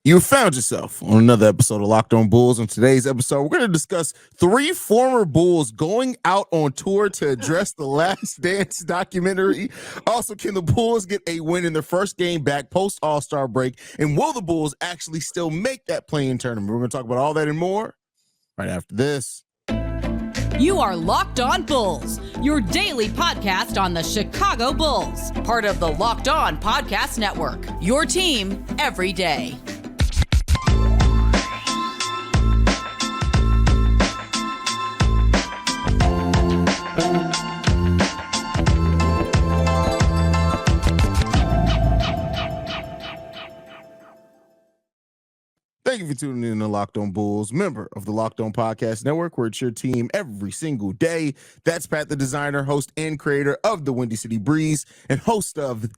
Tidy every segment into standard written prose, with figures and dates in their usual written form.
You found yourself on another episode of Locked On Bulls. On today's episode, we're going to discuss 3 former Bulls going out on tour to address the Last Dance documentary. Also, can the Bulls get a win in their first game back post All-Star break? And will the Bulls actually still make that play-in tournament? We're going to talk about all that and more right after this. You are Locked On Bulls, your daily podcast on the Chicago Bulls, part of the Locked On Podcast Network, your team every day. Thank you for tuning in to Locked On Bulls, member of the Locked On Podcast Network, where it's your team every single day. That's Pat the Designer, host and creator of the Windy City Breeze, and host of the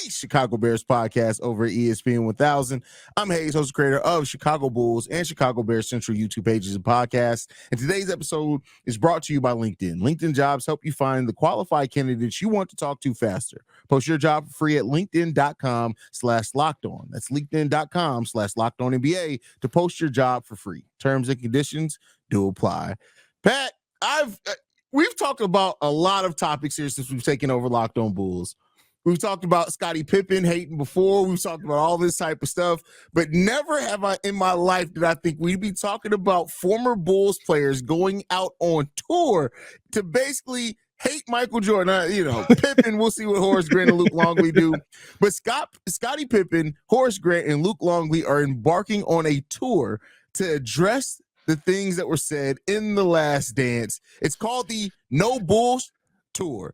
Chicago Bears podcast over at ESPN 1000. I'm Haize, host and creator of Chicago Bulls and Chicago Bears Central YouTube pages and podcasts. And today's episode is brought to you by LinkedIn. LinkedIn Jobs help you find the qualified candidates you want to talk to faster. Post your job for free at linkedin.com/lockedon. That's linkedin.com/lockedonnba to post your job for free. Terms and conditions do apply. Pat, we've talked about a lot of topics here since we've taken over Locked On Bulls. We've talked about Scottie Pippen hating before. We've talked about all this type of stuff, but never have I in my life did I think we'd be talking about former Bulls players going out on tour to basically hate Michael Jordan. Pippen, we'll see what Horace Grant and Luke Longley do. But Scottie Pippen, Horace Grant, and Luke Longley are embarking on a tour to address the things that were said in The Last Dance. It's called the No Bulls Tour.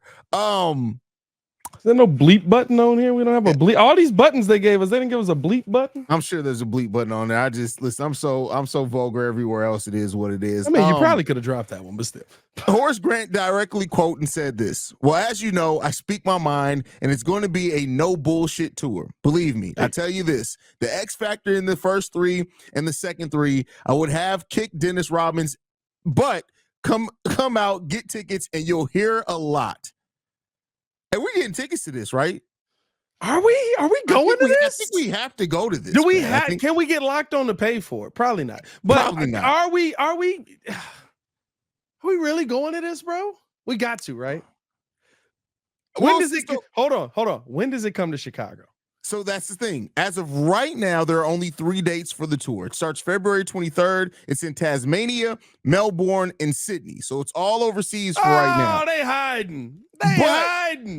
Is there no bleep button on here? We don't have a bleep. All these buttons they gave us, they didn't give us a bleep button. I'm sure there's a bleep button on there. I just listen. I'm so vulgar everywhere else. It is what it is. I mean, you probably could have dropped that one, but still. Horace Grant directly quote and said this: "Well, as you know, I speak my mind, and it's going to be a no bullshit tour. Believe me, I tell you this: the X factor in the first 3 and the second 3, I would have kicked Dennis Rodman, but come out, get tickets, and you'll hear a lot." And we're getting tickets to this, right? Are we going to this? I think we have to go to this. Do we have? Can we get locked on to pay for it? Probably not. But probably not. Are we really going to this, bro? We got to, right? When does it? Hold on. When does it come to Chicago? So that's the thing. As of right now, there are only 3 dates for the tour. It starts February 23rd. It's in Tasmania, Melbourne, and Sydney. So it's all overseas for right now. Oh, they hiding.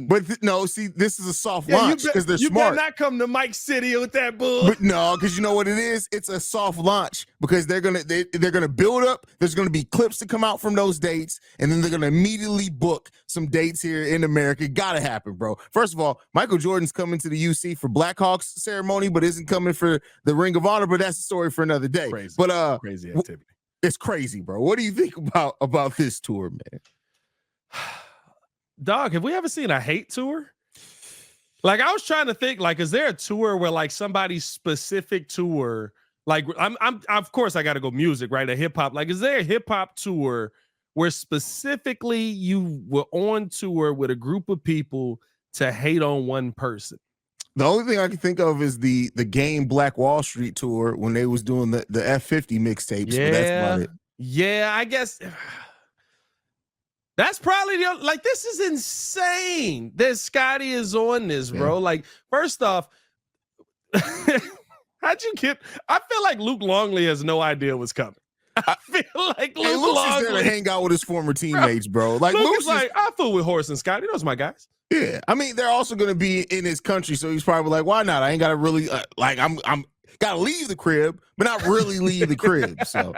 But no, see, this is a soft launch because they're smart. You better not come to Mike City with that bull. But no, because you know what it is? It's a soft launch because they're gonna build up. There's gonna be clips to come out from those dates, and then they're gonna immediately book some dates here in America. Gotta happen, bro. First of all, Michael Jordan's coming to the UC for Blackhawks ceremony, but isn't coming for the Ring of Honor. But that's a story for another day. Crazy. But crazy activity. It's crazy, bro. What do you think about this tour, man? Dog, have we ever seen a hate tour? Like, I was trying to think, like, is there a tour where like somebody's specific tour, like I'm of course I got to go music, right? A hip hop. Like, is there a hip hop tour where specifically you were on tour with a group of people to hate on one person? The only thing I can think of is the Game Black Wall Street tour when they was doing the F50 mixtapes. Yeah, but that's about it. Yeah, I guess that's probably this is insane that Scottie is on this, bro. Yeah. Like, first off, how'd you get? I feel like Luke Longley has no idea what's coming. I feel like Luke Longley is there to hang out with his former teammates, bro. Like Luke's like, I fool with Horace and Scottie. Those my guys. Yeah, I mean, they're also going to be in his country, so he's probably like, why not? I ain't got to really I'm got to leave the crib, but not really leave the crib. So.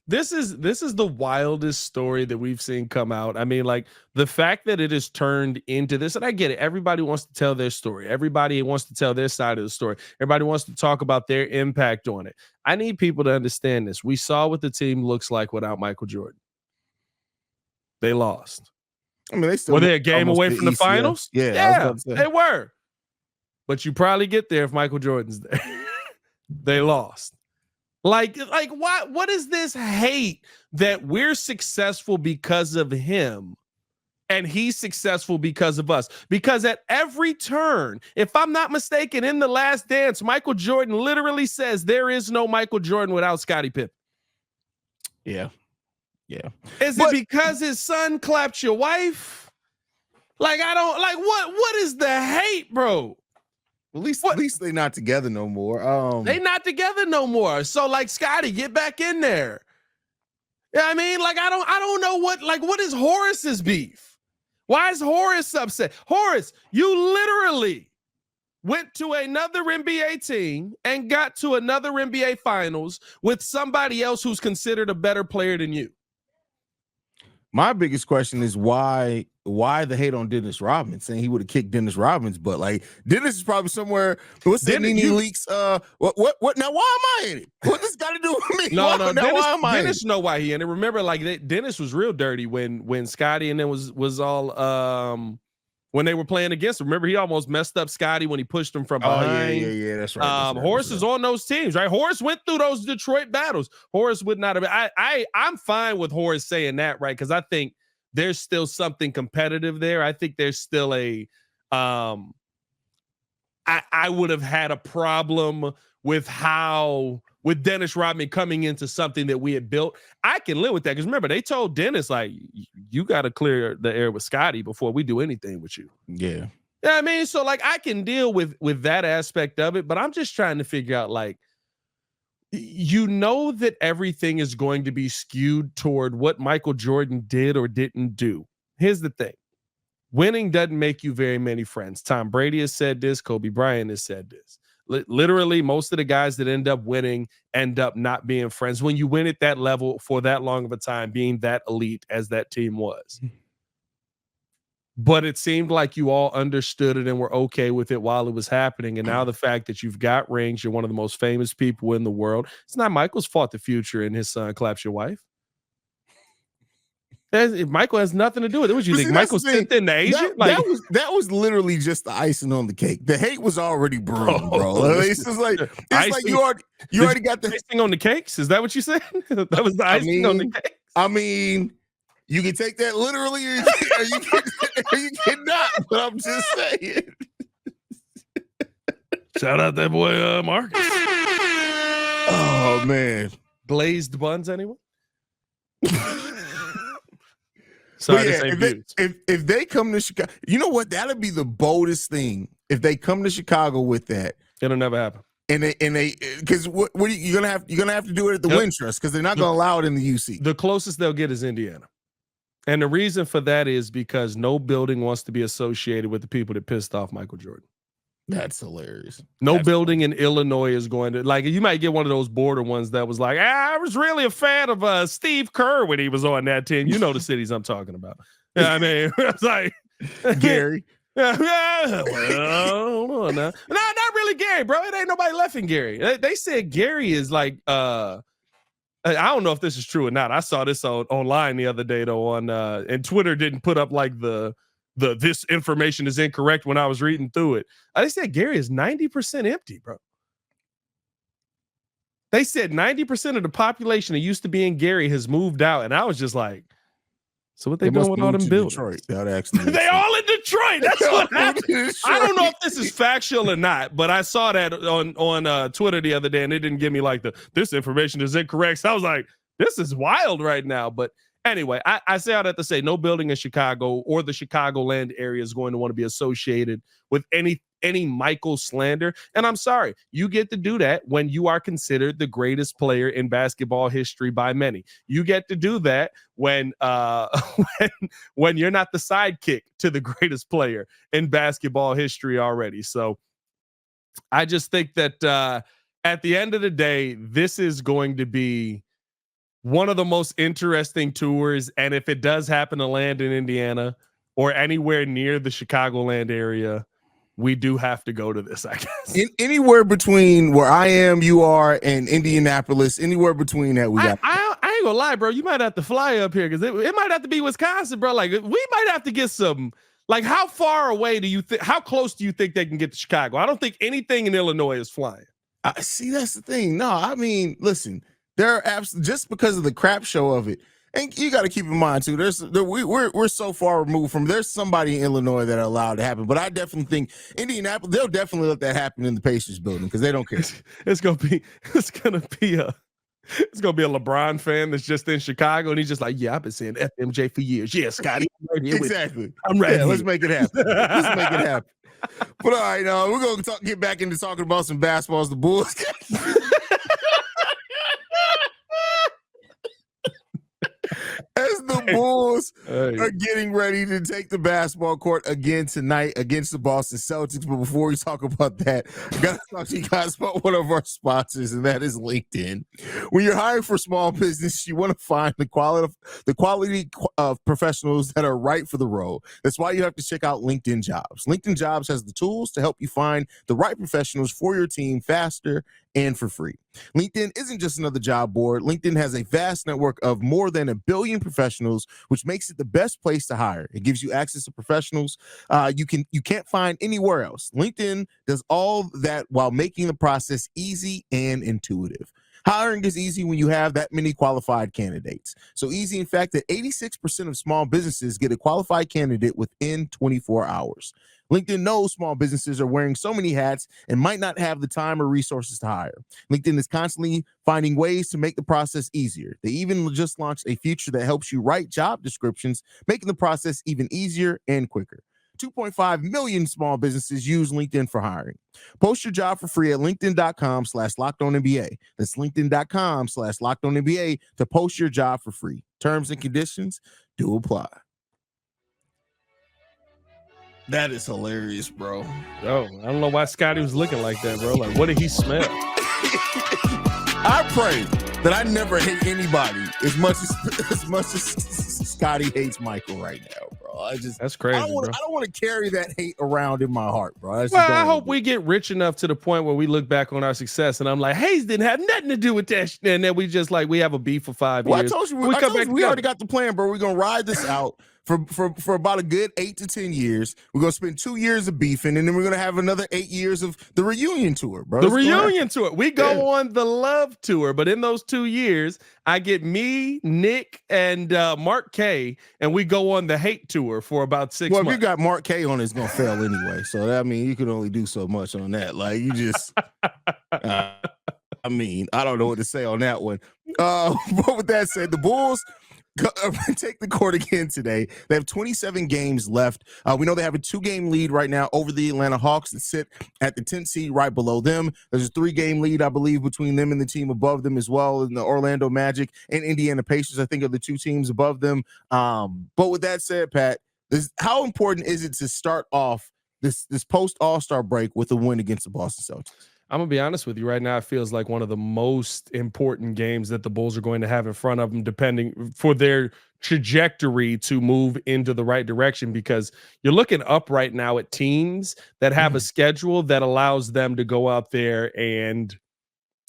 This is the wildest story that we've seen come out. I mean, like, the fact that it has turned into this, and I get it. Everybody wants to tell their story. Everybody wants to tell their side of the story. Everybody wants to talk about their impact on it. I need people to understand this. We saw what the team looks like without Michael Jordan. They lost. I mean, were they a game away from the finals? Yeah, they were. But you probably get there if Michael Jordan's there. They lost. Like what is this hate that we're successful because of him and he's successful because of us. Because at every turn, if I'm not mistaken, in The Last Dance, Michael Jordan literally says there is no Michael Jordan without Scottie Pippen. Yeah. Is it because his son clapped your wife? Like, I don't like what is the hate, bro? At least they're not together no more. They not together no more. So like, Scottie, get back in there. Yeah, I mean, like, I don't know what is Horace's beef? Why is Horace upset? Horace, you literally went to another NBA team and got to another NBA finals with somebody else who's considered a better player than you. My biggest question is why the hate on Dennis Rodman, saying he would have kicked Dennis Rodman's butt. Like, Dennis is probably somewhere. What's that? Nene leaks. What? Now, why am I in it? What this got to do with me? No. Dennis know why he in it. Remember, like, Dennis was real dirty when Scottie and then was all when they were playing against him. Remember, he almost messed up Scottie when he pushed him from behind. Yeah, that's right. Horace is on those teams, right? Horace went through those Detroit battles. Horace would not have. I'm fine with Horace saying that, right? Because I think there's still something competitive there. I think there's still a. I would have had a problem with Dennis Rodman coming into something that we had built. I can live with that because remember, they told Dennis, like, you got to clear the air with Scottie before we do anything with you. Yeah. Yeah, I mean, so like, I can deal with that aspect of it, but I'm just trying to figure out, like, you know that everything is going to be skewed toward what Michael Jordan did or didn't do. Here's the thing. Winning doesn't make you very many friends. Tom Brady has said this. Kobe Bryant has said this. Literally, most of the guys that end up winning end up not being friends when you win at that level for that long of a time, being that elite as that team was. But it seemed like you all understood it and were okay with it while it was happening. And now the fact that you've got rings, you're one of the most famous people in the world. It's not Michael's fault the future and his son claps your wife. Michael has nothing to do with it. What you think? Michael sent in the agent? That was literally just the icing on the cake. The hate was already brewing, bro. It's just like you already got the icing on the cakes. Is that what you said? That was the icing on the cake. I mean, you can take that literally, or you cannot. But I'm just saying. Shout out that boy Marcus. Oh man, glazed buns, anyone? Sorry to say if they come to Chicago, you know what? That'd be the boldest thing if they come to Chicago with that. It'll never happen. And they because what are you're gonna have to do it at the Wintrust because they're not gonna allow it in the UC. The closest they'll get is Indiana, and the reason for that is because no building wants to be associated with the people that pissed off Michael Jordan. That's hilarious. No building in Illinois is going to, like, you might get one of those border ones that was like, I was really a fan of Steve Kerr when he was on that team. You know the cities I'm talking about. Yeah, I mean, it's like Gary. Well, no, not really Gary, bro. It ain't nobody left in Gary. They said Gary is like, I don't know if this is true or not. I saw this online the other day though and Twitter didn't put up like the this information is incorrect when I was reading through it. They said Gary is 90% empty, bro. They said 90% of the population that used to be in Gary has moved out. And I was just like, so what they doing with all them buildings? They all in Detroit. That's what happened. I don't know if this is factual or not, but I saw that on Twitter the other day and it didn't give me like this information is incorrect. So I was like, this is wild right now. But anyway, I say all that to say no building in Chicago or the Chicagoland area is going to want to be associated with any Michael slander. And I'm sorry, you get to do that when you are considered the greatest player in basketball history by many. You get to do that when you're not the sidekick to the greatest player in basketball history already. So I just think that at the end of the day, this is going to be one of the most interesting tours. And if it does happen to land in Indiana or anywhere near the Chicagoland area, we do have to go to this, I guess. Anywhere between where I am, you are, and Indianapolis, anywhere between that, we got. I ain't gonna lie, bro. You might have to fly up here because it might have to be Wisconsin, bro. Like, we might have to get some. Like, how far away do you think? How close do you think they can get to Chicago? I don't think anything in Illinois is flying. See, that's the thing. No, I mean, listen. There are just because of the crap show of it, And you got to keep in mind too. We're so far removed from. There's somebody in Illinois that allowed it to happen, but I definitely think Indianapolis. They'll definitely let that happen in the Pacers building because they don't care. It's gonna be a LeBron fan that's just in Chicago and he's just like, yeah, I've been saying FMJ for years. Yeah, Scottie, I'm right exactly. I'm right. Yeah, let's make it happen. Let's make it happen. But all right, we're gonna get back into talking about some basketballs. The Bulls. As the Bulls are getting ready to take the basketball court again tonight against the Boston Celtics. But before we talk about that, I got to talk to you guys about one of our sponsors, and that is LinkedIn. When you're hiring for small business, you want to find the quality of professionals that are right for the role. That's why you have to check out LinkedIn Jobs. LinkedIn Jobs has the tools to help you find the right professionals for your team faster and for free. LinkedIn isn't just another job board. LinkedIn has a vast network of more than 1 billion professionals, which makes it the best place to hire. It gives you access to professionals you can't find anywhere else. LinkedIn does all that while making the process easy and intuitive. Hiring is easy when you have that many qualified candidates. So easy, in fact, that 86% of small businesses get a qualified candidate within 24 hours. LinkedIn knows small businesses are wearing so many hats and might not have the time or resources to hire. LinkedIn is constantly finding ways to make the process easier. They even just launched a feature that helps you write job descriptions, making the process even easier and quicker. 2.5 million small businesses use LinkedIn for hiring. Post your job for free at linkedin.com/lockedonnba. That's linkedin.com/lockedonnba to post your job for free. Terms and conditions do apply. That is hilarious, bro. Oh, I don't know why Scottie was looking like that, bro. Like, what did he smell? I pray that I never hate anybody as much as Scottie hates Michael right now, bro. That's crazy. I don't want to carry that hate around in my heart, bro. I hope we get rich enough to the point where we look back on our success and I'm like, Haize didn't have nothing to do with that, and then we just like we have a beef for 5 years. I told you we already got the plan, bro. We're gonna ride this out. For about a good 8 to 10 years. We're going to spend 2 years of beefing, and then we're going to have another 8 years of the reunion tour, bro. The reunion tour. We go on the love tour, but in those 2 years, I get me, Nick, and Mark K, and we go on the hate tour for about 6 months. Well, if you got Mark K on, it's going to fail anyway. So, I mean, you can only do so much on that. Like, you just... I mean, I don't know what to say on that one. But with that said, the Bulls... take the court again today. They have 27 games left. We know they have a 2-game lead right now over the Atlanta Hawks that sit at the 10th seed right below them. There's a 3-game lead, I believe, between them and the team above them as well. And the Orlando Magic and Indiana Pacers, I think, are the 2 teams above them. But with that said, Pat, how important is it to start off this post All-Star break with a win against the Boston Celtics? I'm going to be honest with you right now. It feels like one of the most important games that the Bulls are going to have in front of them, depending for their trajectory to move into the right direction, because you're looking up right now at teams that have a schedule that allows them to go out there and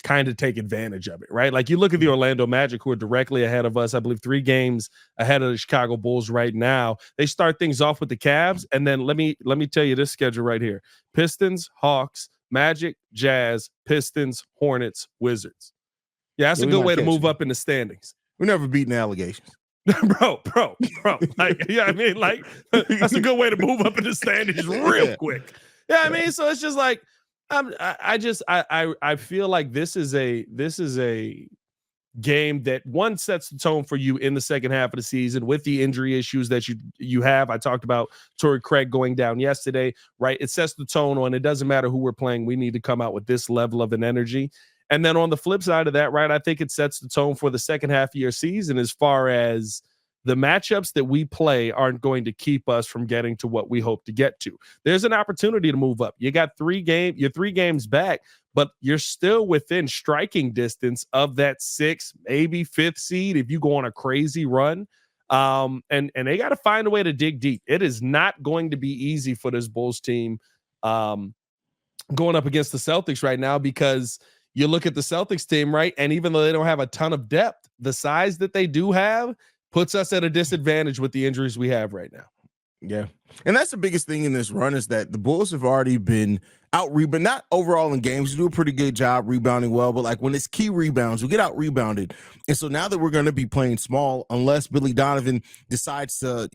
kind of take advantage of it, right? Like you look at the Orlando Magic, who are directly ahead of us, I believe 3 games ahead of the Chicago Bulls right now. They start things off with the Cavs, and then let me tell you this schedule right here: Pistons, Hawks, Magic, Jazz, Pistons, Hornets, Wizards. Yeah, that's a good way to move up in the standings. We're never beating allegations. bro. Like, yeah, I mean, like that's a good way to move up in the standings real quick. Yeah, I mean, so it's just like I feel like this is a game that one sets the tone for you in the second half of the season with the injury issues that you have. I talked about Torrey Craig going down yesterday, right? It sets the tone on, it doesn't matter who we're playing. We need to come out with this level of an energy. And then on the flip side of that, right, I think it sets the tone for the second half of your season as far as the matchups that we play aren't going to keep us from getting to what we hope to get to. There's an opportunity to move up. You got you're 3 games back, but you're still within striking distance of that 6th, maybe 5th seed if you go on a crazy run. And they got to find a way to dig deep. It is not going to be easy for this Bulls team going up against the Celtics right now, because you look at the Celtics team, right? And even though they don't have a ton of depth, the size that they do have puts us at a disadvantage with the injuries we have right now. Yeah. And that's the biggest thing in this run is that the Bulls have already been but not overall in games. We do a pretty good job rebounding well, but like when it's key rebounds, we get out rebounded. And so now that we're going to be playing small, unless Billy Donovan decides to,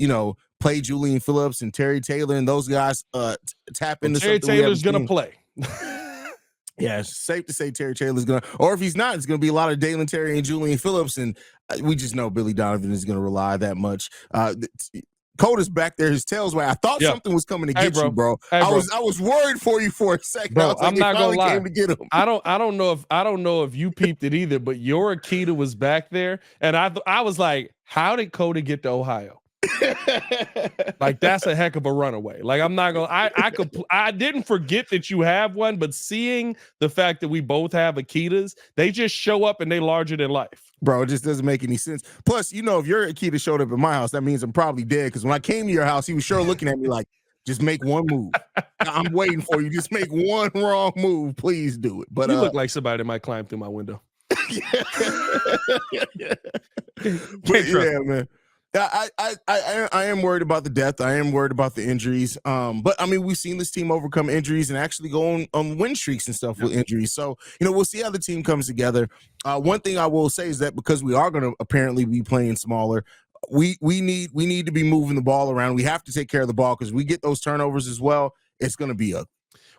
play Julian Phillips and Terry Taylor and those guys tap into Terry something. Taylor's going to play. Yeah, it's safe to say Terry Taylor's going to, or if he's not, it's going to be a lot of Dalen Terry and Julian Phillips. And we just know Billy Donovan is going to rely that much. Coda's back there, his tail's way. I thought something was coming to get you, bro. I was worried for you for a second. Bro, I'm not gonna lie. Came to get him. I don't know if you peeped it either, but your Akita was back there, and I was like, how did Coda get to Ohio? Like that's a heck of a runaway. Like I'm not gonna. I didn't forget that you have one, but seeing the fact that we both have Akitas, they just show up and they larger than life. Bro, it just doesn't make any sense. Plus, if your Akita showed up at my house, that means I'm probably dead. Because when I came to your house, he was sure looking at me like, just make one move. I'm waiting for you. Just make one wrong move. Please do it. But you look like somebody that might climb through my window. Man. I am worried about the depth. I am worried about the injuries. But I mean, we've seen this team overcome injuries and actually go on win streaks and stuff with injuries. So, we'll see how the team comes together. One thing I will say is that because we are going to apparently be playing smaller, we need to be moving the ball around. We have to take care of the ball because we get those turnovers as well. It's going to be ugly.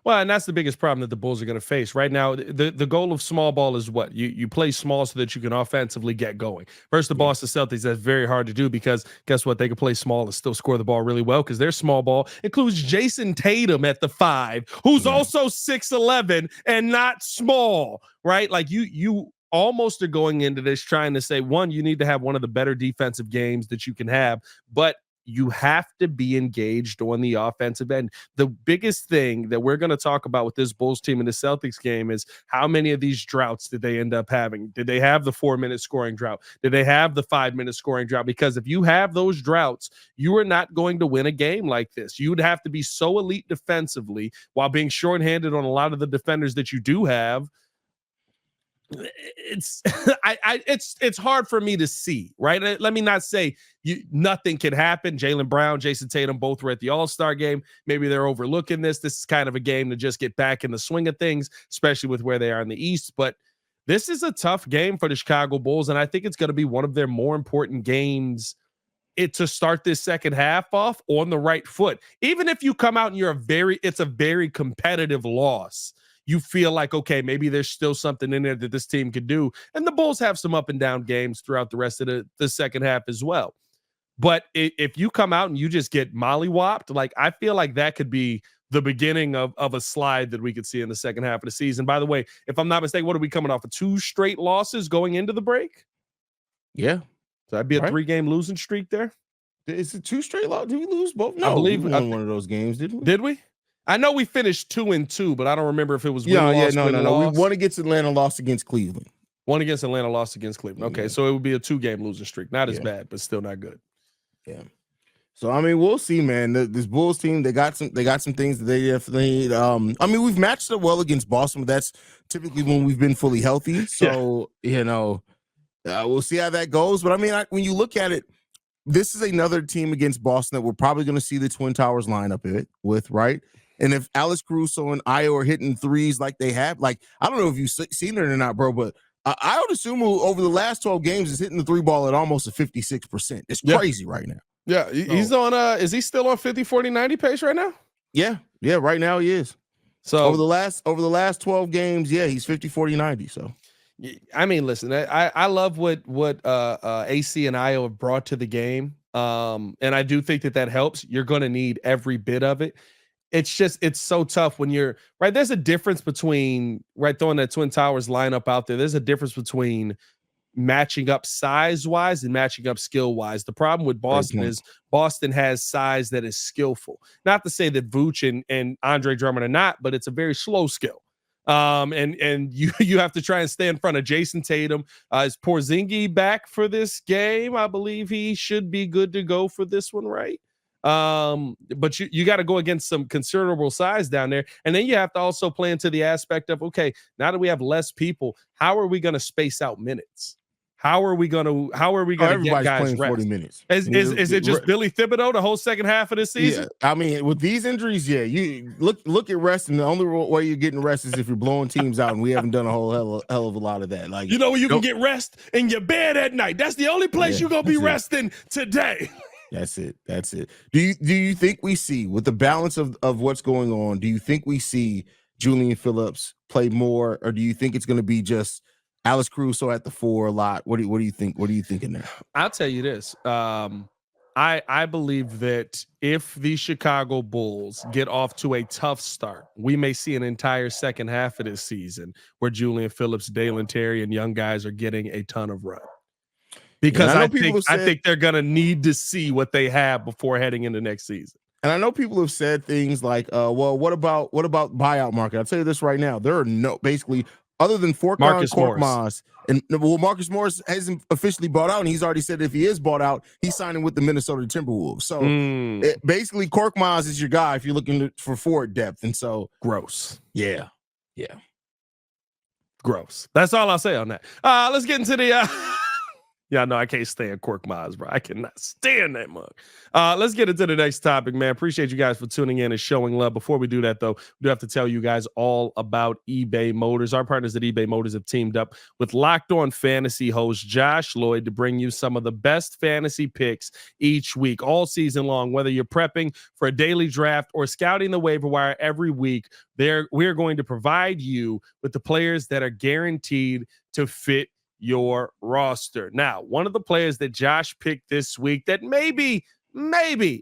Well, and that's the biggest problem that the Bulls are going to face right now. The goal of small ball is what? You play small so that you can offensively get going. Versus the Boston Celtics, that's very hard to do because guess what? They can play small and still score the ball really well because their small ball includes Jason Tatum at the 5, who's also 6'11" and not small, right? Like you almost are going into this trying to say, one, you need to have one of the better defensive games that you can have, but you have to be engaged on the offensive end. The biggest thing that we're going to talk about with this Bulls team in the Celtics game is how many of these droughts did they end up having? Did they have the 4-minute scoring drought? Did they have the 5-minute scoring drought? Because if you have those droughts, you are not going to win a game like this. You would have to be so elite defensively while being shorthanded on a lot of the defenders that you do have. It's it's hard for me to see, right? Let me not say nothing can happen. Jaylen Brown, Jason Tatum, both were at the All-Star game. Maybe they're overlooking this. This is kind of a game to just get back in the swing of things, especially with where they are in the East. But this is a tough game for the Chicago Bulls, and I think it's going to be one of their more important games to start this second half off on the right foot. Even if you come out and it's a very competitive loss, you feel like, okay, maybe there's still something in there that this team could do. And the Bulls have some up and down games throughout the rest of the second half as well. But if you come out and you just get mollywopped, like I feel like that could be the beginning of a slide that we could see in the second half of the season. By the way, if I'm not mistaken, what are we coming off of 2 straight losses going into the break? Yeah. So that'd be a 3-game losing streak there. Is it 2 straight losses? Did we lose both? No, I believe we won one of those games, didn't we? Did we? I know we finished 2-2, but I don't remember if it was no. We won against Atlanta, lost against Cleveland. Won against Atlanta, lost against Cleveland. Okay, so it would be a 2-game losing streak. Not as bad, but still not good. Yeah. So I mean, we'll see, man. This Bulls team, they got some things that they definitely need. I mean, we've matched up well against Boston, but that's typically when we've been fully healthy. So we'll see how that goes. But I mean, when you look at it, this is another team against Boston that we're probably going to see the Twin Towers lineup with, right? And if Alex Caruso and Ayo are hitting threes like they have, like, I don't know if you've seen it or not, bro, but I would assume over the last 12 games is hitting the 3 ball at almost a 56%. It's crazy right now. Yeah, he's on is he still on 50-40-90 pace right now? Yeah, right now he is. So over the last 12 games, he's 50-40-90. So I mean, listen, I love what AC and Ayo have brought to the game. And I do think that helps. You're going to need every bit of it. It's so tough when you're right. There's a difference between throwing that Twin Towers lineup out there. There's a difference between matching up size wise and matching up skill wise. The problem with Boston is Boston has size that is skillful. Not to say that Vooch and Andre Drummond are not, but it's a very slow skill. And you have to try and stay in front of Jason Tatum. Is Porzingis back for this game? I believe he should be good to go for this one, right? But you got to go against some considerable size down there. And then you have to also play into the aspect of, okay, now that we have less people, how are we going to space out minutes? How are we gonna get everybody's guys playing rest? 40 minutes. Is it just Billy Thibodeau the whole second half of the season? Yeah, I mean, with these injuries, yeah, you look at rest, and the only way you're getting rest is if you're blowing teams out, and we haven't done a whole hell of a lot of that. Like, you know where you can get rest? In your bed at night. That's the only place you're gonna be resting today. That's it. Do you think we see, with the balance of what's going on, do you think we see Julian Phillips play more, or do you think it's going to be just Alex Caruso at the 4 a lot? What do you think? What are you thinking there? I'll tell you this. I believe that if the Chicago Bulls get off to a tough start, we may see an entire second half of this season where Julian Phillips, Dalen Terry, and young guys are getting a ton of run. Because I think they're gonna need to see what they have before heading into next season. And I know people have said things like, well, what about buyout market? I'll tell you this right now. There are basically, other than Korkmaz, and Marcus Morris hasn't officially bought out, and he's already said if he is bought out, he's signing with the Minnesota Timberwolves. So basically, Korkmaz is your guy if you're looking for forward depth. And so gross. Yeah. Gross. That's all I'll say on that. Let's get into the yeah, no, I can't stand Korkmaz, bro. I cannot stand that mug. Let's get into the next topic, man. Appreciate you guys for tuning in and showing love. Before we do that, though, we do have to tell you guys all about eBay Motors. Our partners at eBay Motors have teamed up with Locked On Fantasy host Josh Lloyd to bring you some of the best fantasy picks each week, all season long. Whether you're prepping for a daily draft or scouting the waiver wire every week, we're going to provide you with the players that are guaranteed to fit your roster. Now, one of the players that Josh picked this week that maybe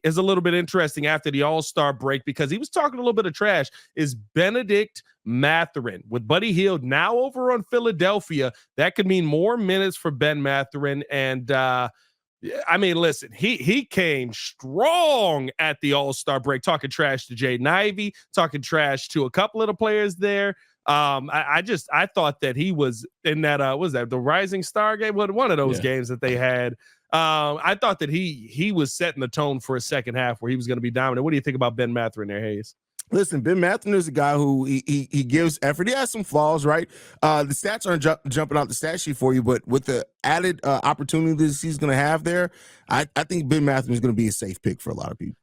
is a little bit interesting after the All-Star break, because he was talking a little bit of trash, is Benedict Mathurin. With Buddy Hield now over on Philadelphia, that could mean more minutes for Ben Mathurin. And I mean, listen, he came strong at the All-Star break, talking trash to Jaden Ivey, talking trash to a couple of the players there. I thought that he was in that was that the Rising Star game, one of those games that they had. I thought that he was setting the tone for a second half where he was going to be dominant. What do you think about Ben Mathurin there, Haize? Listen, Ben Mathurin is a guy who he gives effort. He has some flaws, right? The stats aren't jumping out the stat sheet for you, but with the added opportunities he's going to have there, I think Ben Mathurin is going to be a safe pick for a lot of people.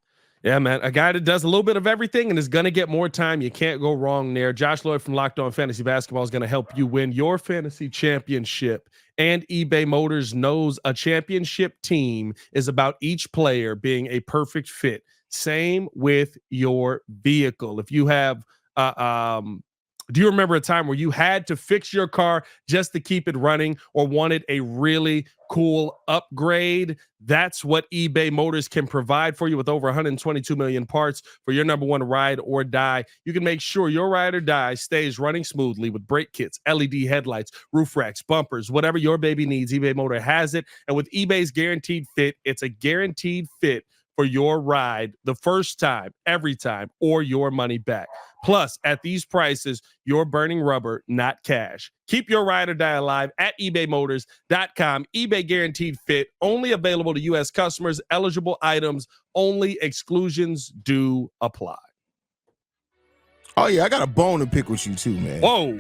Yeah, man, a guy that does a little bit of everything and is going to get more time. You can't go wrong there. Josh Lloyd from Locked On Fantasy Basketball is going to help you win your fantasy championship. And eBay Motors knows a championship team is about each player being a perfect fit. Same with your vehicle. If you have do you remember a time where you had to fix your car just to keep it running or wanted a really cool upgrade? That's what eBay Motors can provide for you with over 122 million parts for your number one ride or die. You can make sure your ride or die stays running smoothly with brake kits, LED headlights, roof racks, bumpers, whatever your baby needs. eBay Motor has it. And with eBay's guaranteed fit, it's a guaranteed fit for your ride the first time, every time, or your money back. Plus, at these prices, you're burning rubber, not cash. Keep your ride or die alive at ebaymotors.com. eBay guaranteed fit, only available to U.S. customers, eligible items only, exclusions do apply. Oh yeah, I got a bone to pick with you too, man. Whoa.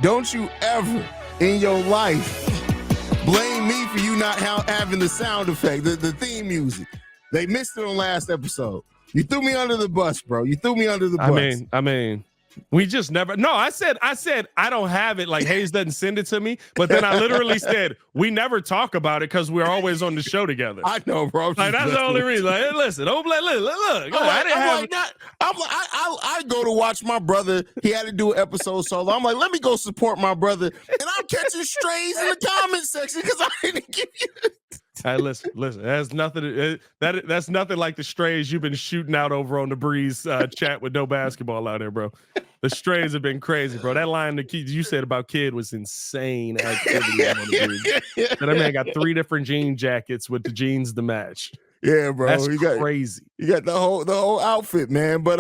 Don't you ever in your life blame me for you not having the sound effect, the theme music. They missed it on last episode. You threw me under the bus, bro. You threw me under the bus. I mean, we just never. No, I said I don't have it. Like Haize doesn't send it to me, but then I literally said we never talk about it because we're always on the show together. I know, bro. Like that's the only reason. Like, hey, listen, don't look. I go to watch my brother. He had to do an episode solo. I'm like, let me go support my brother, and I'm catching strays in the comment section because I didn't give you. Hey, listen. That's nothing. That's nothing like the strays you've been shooting out over on the Breeze chat with no basketball out there, bro. The strays have been crazy, bro. That line that you said about Kid was insane activity on the Breeze. That man got 3 different jean jackets with the jeans to match. Yeah, bro. That's crazy. You got the whole outfit, man. But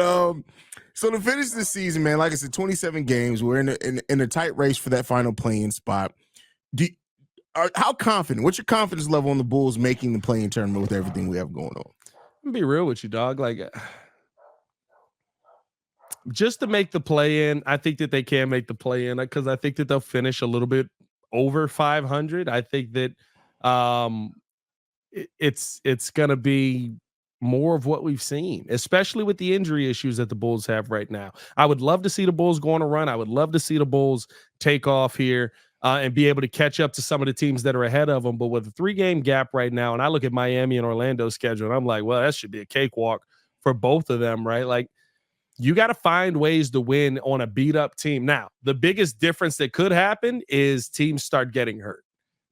so to finish the season, man, like I said, 27 games. We're in a tight race for that final play-in spot. How confident? What's your confidence level on the Bulls making the play-in tournament with everything we have going on? I'm gonna be real with you, dog. Like, just to make the play-in, I think that they can make the play-in because I think that they'll finish a little bit over 500. I think that it's going to be more of what we've seen, especially with the injury issues that the Bulls have right now. I would love to see the Bulls go on a run. I would love to see the Bulls take off here and be able to catch up to some of the teams that are ahead of them. But with a 3-game gap right now, and I look at Miami and Orlando's schedule, and I'm like, well, that should be a cakewalk for both of them, right? Like, you got to find ways to win on a beat-up team. Now, the biggest difference that could happen is teams start getting hurt.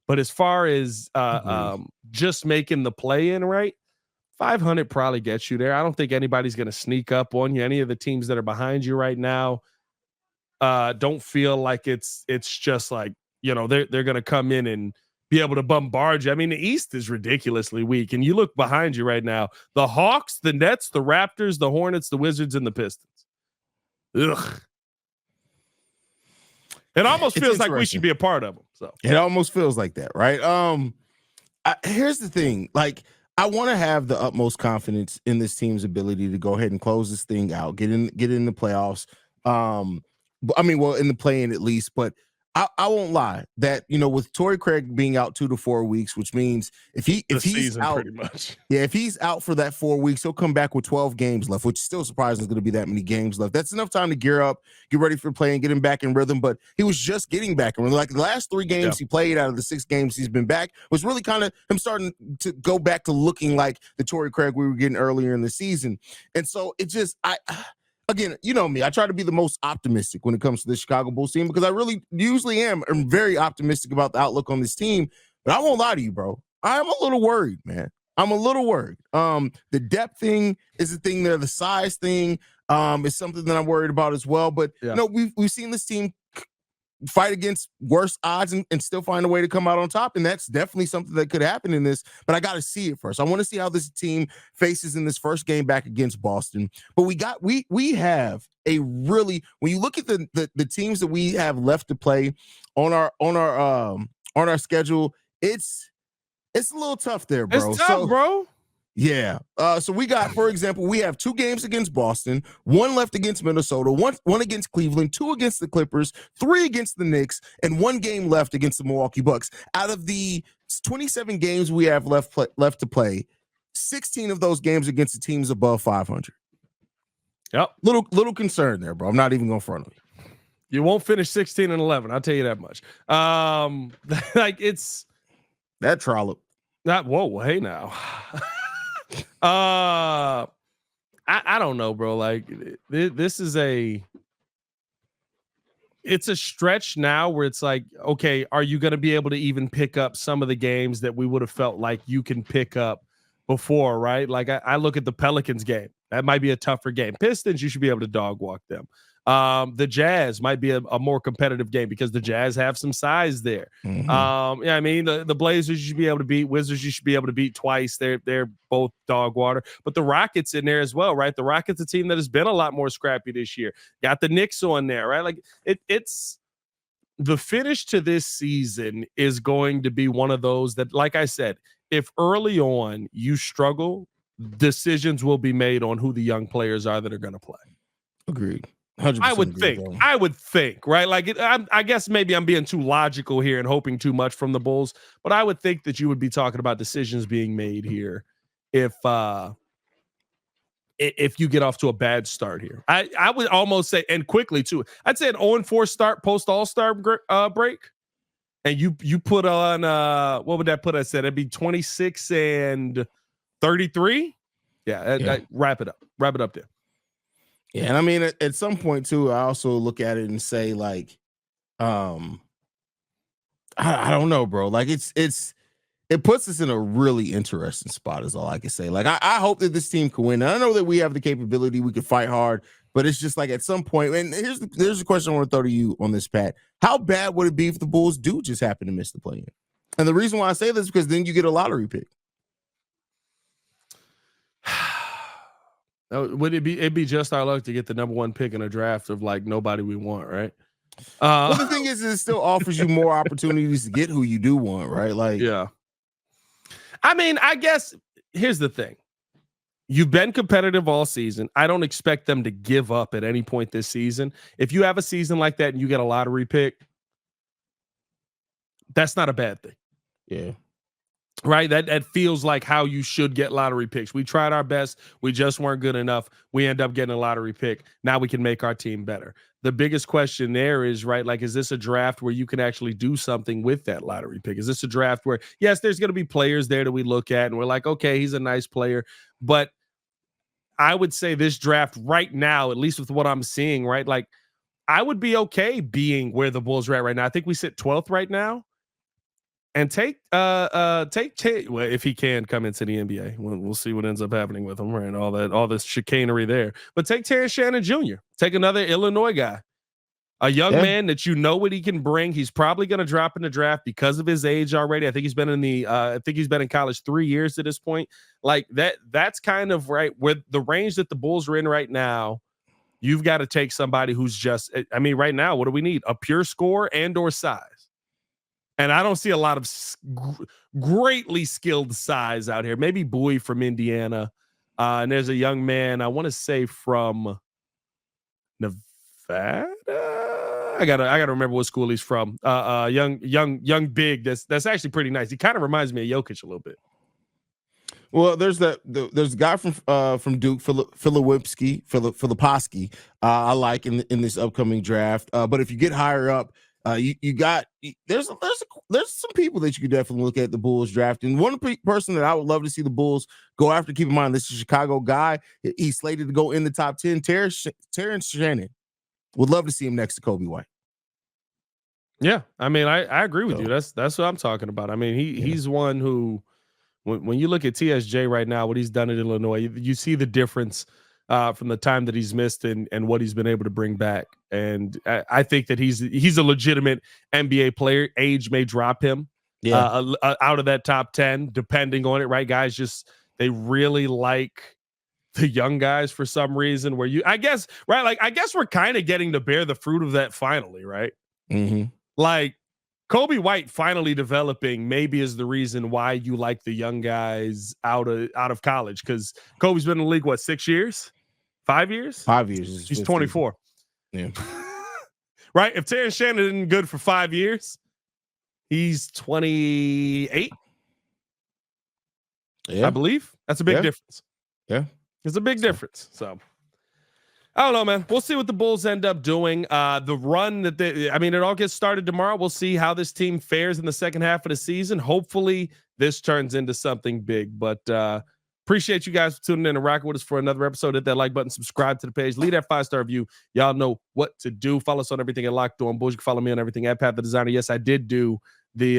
But as far as just making the play-in, right, 500 probably gets you there. I don't think anybody's going to sneak up on you. Any of the teams that are behind you right now don't feel like it's just like, you know, they're going to come in and be able to bombard you. I mean, the East is ridiculously weak. And you look behind you right now, the Hawks, the Nets, the Raptors, the Hornets, the Wizards, and the Pistons. Ugh. It almost feels like we should be a part of them. So it almost feels like that, right? Here's the thing. Like, I want to have the utmost confidence in this team's ability to go ahead and close this thing out, get in the playoffs. I mean, well, in the play-in at least, but I won't lie that, you know, with Torrey Craig being out 2 to 4 weeks, which means if he's out, pretty much. Yeah, if he's out for that 4 weeks, he'll come back with 12 games left, which is still surprising. There's going to be that many games left. That's enough time to gear up, get ready for playing, get him back in rhythm. But he was just getting back in rhythm. Like, the last 3 games he played out of the 6 games he's been back was really kind of him starting to go back to looking like the Torrey Craig we were getting earlier in the season. And so it just, again, you know me, I try to be the most optimistic when it comes to the Chicago Bulls team, because I really usually am. I'm very optimistic about the outlook on this team, but I won't lie to you, bro. I'm a little worried, man. I'm a little worried. The depth thing is the thing there. The size thing is something that I'm worried about as well. But you know, we've seen this team fight against worse odds and still find a way to come out on top, and that's definitely something that could happen in this. But I got to see it first. I want to see how this team faces in this first game back against Boston. But we have a really, when you look at the teams that we have left to play on our schedule, it's a little tough there, bro. It's tough, bro. Yeah. So we got, for example, we have 2 games against Boston, 1 left against Minnesota, one against Cleveland, 2 against the Clippers, 3 against the Knicks, and 1 game left against the Milwaukee Bucks. Out of the 27 games we have left to play, 16 of those games against the teams above 500. Yep. Little concern there, bro. I'm not even going to front on you. You won't finish 16-11. I'll tell you that much. Like, it's that trollop. Not whoa. Hey now. I don't know, bro. Like, this is it's a stretch now where it's like, okay, are you going to be able to even pick up some of the games that we would have felt like you can pick up before, right? Like, I look at the Pelicans game. That might be a tougher game. Pistons, you should be able to dog walk them. The Jazz might be a more competitive game because the Jazz have some size there. Mm-hmm. Yeah, I mean, the Blazers you should be able to beat. Wizards you should be able to beat twice. They're both dog water. But the Rockets in there as well, right? The Rockets, a team that has been a lot more scrappy this year. Got the Knicks on there, right? Like, it's the finish to this season is going to be one of those that, like I said, if early on you struggle, decisions will be made on who the young players are that are going to play. Agreed. I would think, right? Like, I guess maybe I'm being too logical here and hoping too much from the Bulls, but I would think that you would be talking about decisions being made here if you get off to a bad start here. I would almost say, and quickly too, I'd say an 0-4 start post All-Star break, and you put on what would that put us at? It'd be 26-33. Yeah. Wrap it up there. Yeah, and I mean, at some point too, I also look at it and say, like, I don't know, bro. Like, it puts us in a really interesting spot, is all I can say. Like, I hope that this team can win. And I know that we have the capability, we can fight hard, but it's just like at some point, and here's a question I want to throw to you on this, Pat. How bad would it be if the Bulls do just happen to miss the play-in? And the reason why I say this is because then you get a lottery pick. Would it'd be just our luck to get the number 1 pick in a draft of, like, nobody we want, right? Well, the thing is, it still offers you more opportunities to get who you do want, right? Like, yeah. I mean, I guess here's the thing. You've been competitive all season. I don't expect them to give up at any point this season. If you have a season like that and you get a lottery pick, That's not a bad thing. Yeah. Right? That feels like how you should get lottery picks. We tried our best. We just weren't good enough. We end up getting a lottery pick. Now we can make our team better. The biggest question there is, right, like, is this a draft where you can actually do something with that lottery pick? Is this a draft where, yes, there's going to be players there that we look at and we're like, okay, he's a nice player. But I would say this draft right now, at least with what I'm seeing, right, like, I would be okay being where the Bulls are at right now. I think we sit 12th right now. And take well, if he can come into the NBA, we'll see what ends up happening with him, right? All this chicanery there. But take Terrence Shannon Jr. Take another Illinois guy, a young man that you know what he can bring. He's probably going to drop in the draft because of his age already. I think he's been in college 3 years at this point. Like that's kind of right where the range that the Bulls are in right now. You've got to take somebody who's just. I mean, right now, what do we need? A pure score and/or size. And I don't see a lot of greatly skilled size out here. Maybe Bowie from Indiana. And there's a young man, I want to say from Nevada. I gotta remember what school he's from. Young big. That's actually pretty nice. He kind of reminds me of Jokic a little bit. Well, there's a guy from Duke, Filipowski. I like in this upcoming draft. But if you get higher up, there's some people that you could definitely look at the Bulls drafting. One person that I would love to see the Bulls go after. Keep in mind, this is a Chicago guy. He's slated to go in the top 10. Terrence Shannon. Would love to see him next to Kobe White. Yeah, I mean, I agree with you. That's what I'm talking about. I mean, he's one who, when you look at TSJ right now, what he's done at Illinois, you see the difference from the time that he's missed and what he's been able to bring back. And I think that he's a legitimate NBA player. Age may drop him out of that top 10, depending on it, right? Guys they really like the young guys for some reason I guess we're kind of getting to bear the fruit of that finally, right? Mm-hmm. Like Kobe White finally developing maybe is the reason why you like the young guys out of college, because Kobe's been in the league, 6 years? 5 years? 5 years. He's 24. Yeah. Right? If Terrence Shannon isn't good for 5 years, he's 28. Yeah. I believe. That's a big difference. Yeah. It's a big difference. So I don't know, man. We'll see what the Bulls end up doing. The run that it all gets started tomorrow. We'll see how this team fares in the second half of the season. Hopefully this turns into something big. But appreciate you guys for tuning in and rocking with us for another episode. Hit that like button, subscribe to the page, leave that 5-star review. Y'all know what to do. Follow us on everything at Locked On Bulls. You can follow me on everything at Pat the Designer. Yes, I did do the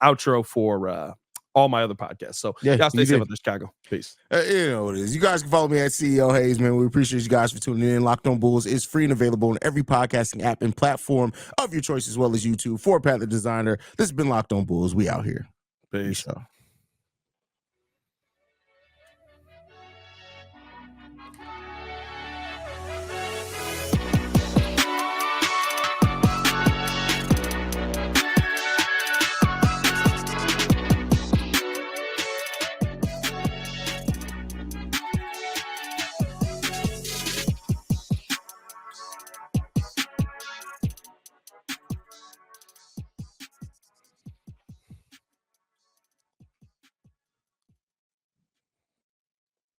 outro for all my other podcasts. So y'all stay safe out there, Chicago. Peace. You know what it is. You guys can follow me at CEO Haize, man. We appreciate you guys for tuning in. Locked On Bulls is free and available on every podcasting app and platform of your choice, as well as YouTube. For Pat the Designer, this has been Locked On Bulls. We out here. Peace. Peace.